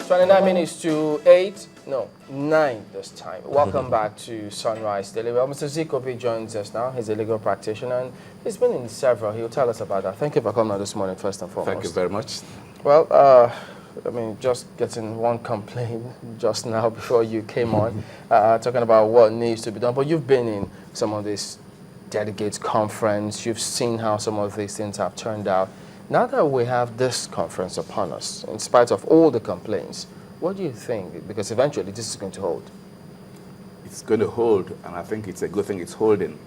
29 minutes to 8, no, 9 this time. Welcome back to Sunrise Daily. Well, Mr. Zik Obi joins us now. He's a legal practitioner and he's been in several. He'll tell us about that. Thank you for coming on this morning, first and foremost. Thank you very much. Well, I mean, just getting one complaint just now before you came on, talking about what needs to be done. But you've been in some of this delegates conference. You've seen how some of these things have turned out. Now that we have this conference upon us, in spite of all the complaints, what do you think? Because eventually this is going to hold. It's going to hold, and I think it's a good thing it's holding.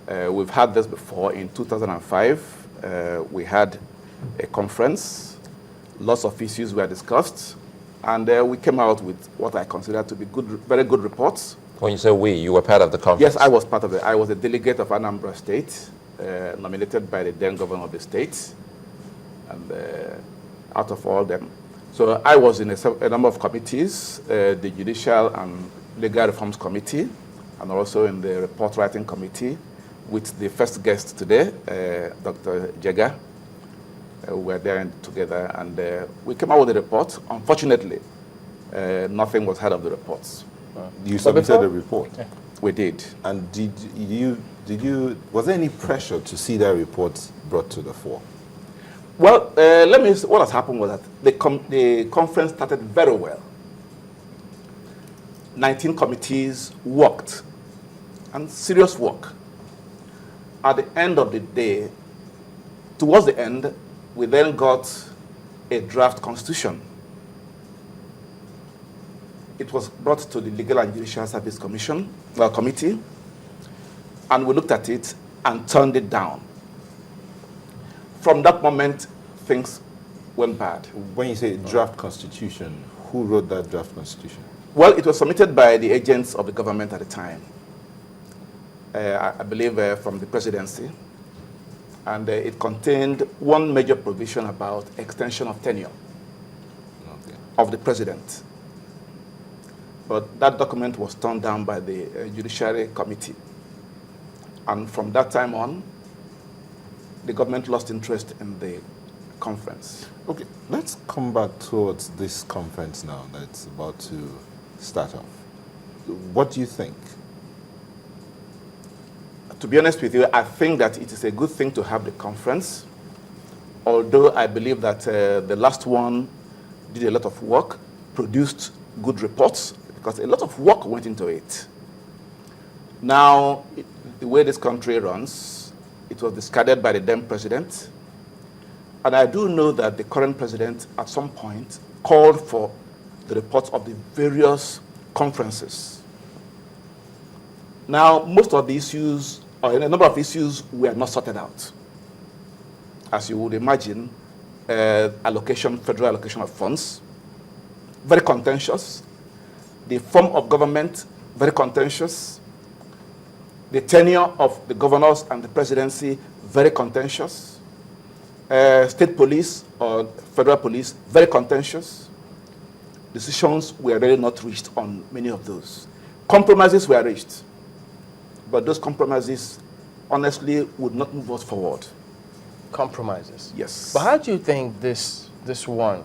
We've had this before. In 2005, we had a conference. Lots of issues were discussed, and we came out with what I consider to be very good reports. When you say we, you were part of the conference? Yes, I was part of it. I was a delegate of Anambra State, nominated by the then governor of the state, and out of all them. So I was in a number of committees, the Judicial and Legal Reforms Committee, and also in the report writing committee with the first guest today, Dr. Jega. We were there together, and we came out with a report. Unfortunately, nothing was heard of the reports. You submitted a report? Yeah. We did. And was there any pressure to see that report brought to the fore? Well, what has happened was that the conference started very well. 19 committees worked, and serious work. At the end of the day, towards the end, we then got a draft constitution. It was brought to the Legal and Judicial Service Committee, and we looked at it and turned it down. From that moment, things went bad. When you say draft constitution, who wrote that draft constitution? Well, it was submitted by the agents of the government at the time. I believe from the presidency. And it contained one major provision about extension of tenure of the president. But that document was turned down by the Judiciary Committee. And from that time on, the government lost interest in the conference. Okay, let's come back towards this conference now that's about to start off. What do you think? To be honest with you, I think that it is a good thing to have the conference, although I believe that the last one did a lot of work, produced good reports, because a lot of work went into it. Now, the way this country runs, it was discarded by the then president, and I do know that the current president at some point called for the reports of the various conferences. Now, most of the issues, or a number of issues, were not sorted out. As you would imagine, federal allocation of funds, very contentious. The form of government, very contentious. The tenure of the governors and the presidency, very contentious. State police or federal police, very contentious. Decisions were really not reached on many of those. Compromises were reached. But those compromises, honestly, would not move us forward. Compromises? Yes. But how do you think this one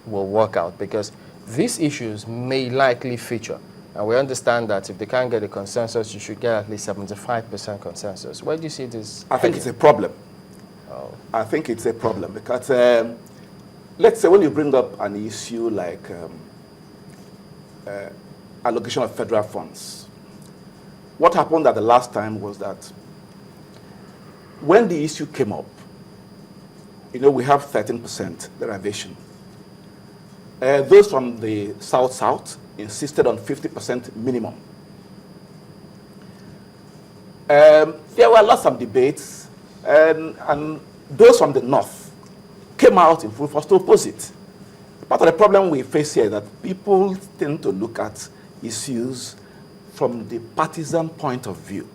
will work out? Because these issues may likely feature. And we understand that if they can't get a consensus, you should get at least 75% consensus. Where do you see this? I think it's a problem. Oh. I think it's a problem because, let's say when you bring up an issue like allocation of federal funds, what happened at the last time was that when the issue came up, we have 13% derivation. Those from the South insisted on 50% minimum. There were lots of debates, and those from the North came out in full force to oppose it. Part of the problem we face here is that people tend to look at issues from the partisan point of view.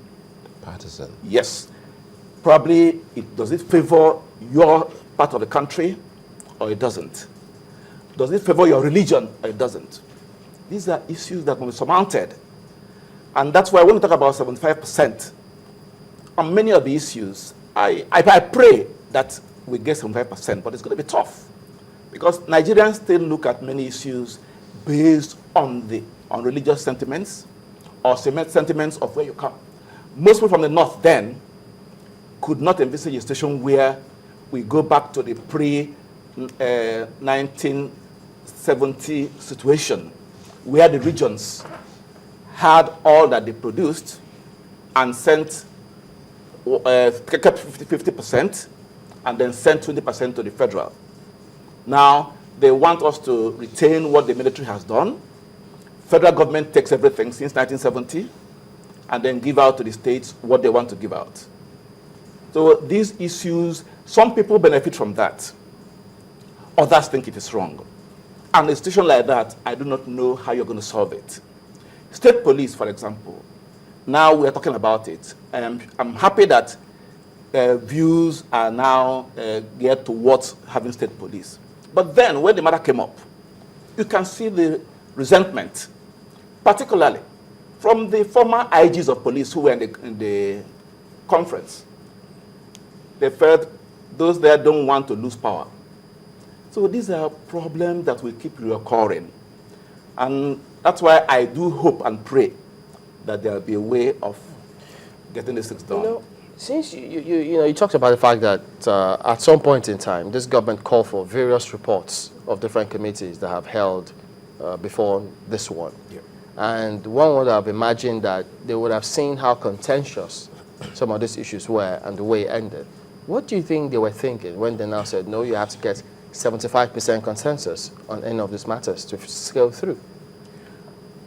Partisan? Yes. Probably, does it favor your part of the country or it doesn't? Does it favor your religion or it doesn't? These are issues that will be surmounted. And that's why when we talk about 75%, on many of the issues, I pray that we get 75%, but it's going to be tough. Because Nigerians still look at many issues based on religious sentiments or sentiments of where you come. Most people from the north then could not envisage a situation where we go back to the pre-1970 situation, where the regions had all that they produced and sent, kept 50% and then sent 20% to the federal. Now, they want us to retain what the military has done. Federal government takes everything since 1970 and then give out to the states what they want to give out. So these issues, some people benefit from that. Others think it is wrong. And a situation like that, I do not know how you're going to solve it. State police, for example, now we're talking about it. I'm happy that views are now geared towards having state police. But then, when the matter came up, you can see the resentment, particularly from the former IGs of police who were in the conference. They felt those there don't want to lose power. So these are problems that will keep recurring. And that's why I do hope and pray that there will be a way of getting these things done. You know, since you talked about the fact that at some point in time, this government called for various reports of different committees that have held before this one. Yeah. And one would have imagined that they would have seen how contentious some of these issues were and the way it ended. What do you think they were thinking when they now said, no, you have to get 75% consensus on any of these matters to scale through?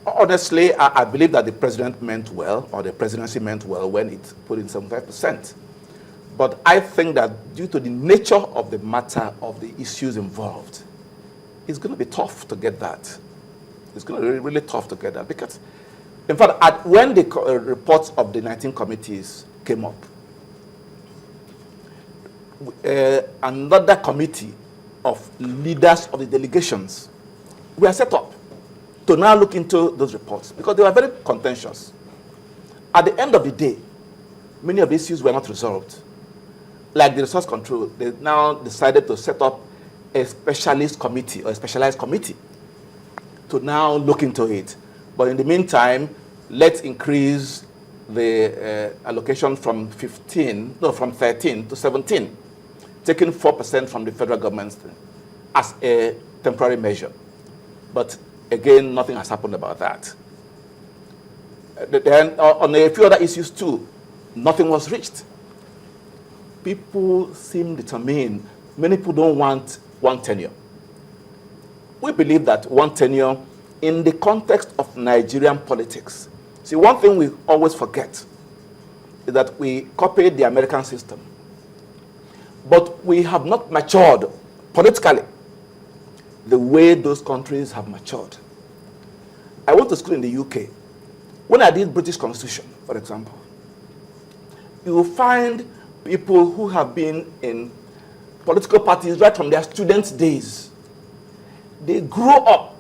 Honestly, I believe that the president meant well, or the presidency meant well when it put in 75%. But I think that due to the nature of the matter, of the issues involved, it's going to be tough to get that. It's going to be really tough to get that. Because, in fact, when the reports of the 19 committees came up, another committee of leaders of the delegations were set up to now look into those reports because they were very contentious. At the end of the day, many of the issues were not resolved. Like the resource control, they now decided to set up a specialist committee or a specialized committee to now look into it. But in the meantime, let's increase the allocation from 13 to 17, taking 4% from the federal government as a temporary measure. But again, nothing has happened about that. Then on a few other issues too, nothing was reached. People seem determined. Many people don't want one tenure. We believe that one tenure in the context of Nigerian politics. See, one thing we always forget is that we copied the American system. But we have not matured politically the way those countries have matured. I went to school in the UK. When I did British Constitution, for example, you will find people who have been in political parties right from their student days. They grow up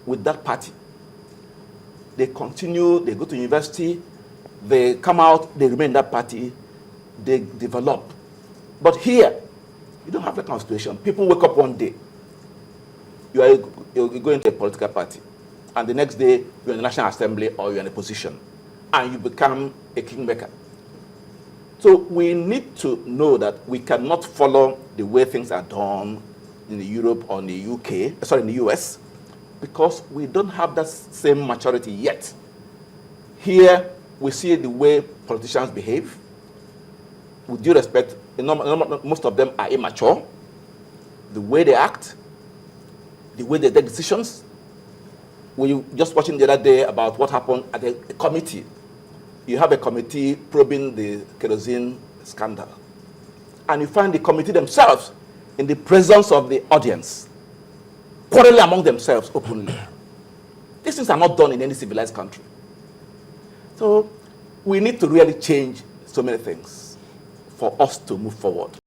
with that party. They continue, they go to university, they come out, they remain in that party, they develop. But here, you don't have that kind of situation. People wake up one day, you go into a political party, and the next day, you're in the National Assembly or you're in a position, and you become a kingmaker. So we need to know that we cannot follow the way things are done in Europe or in the in the US, because we don't have that same maturity yet. Here, we see the way politicians behave. With due respect, most of them are immature. The way they act, the way they take decisions. We were just watching the other day about what happened at a committee. You have a committee probing the kerosene scandal. And you find the committee themselves in the presence of the audience, quarreling among themselves openly. These things are not done in any civilized country. So we need to really change so many things for us to move forward.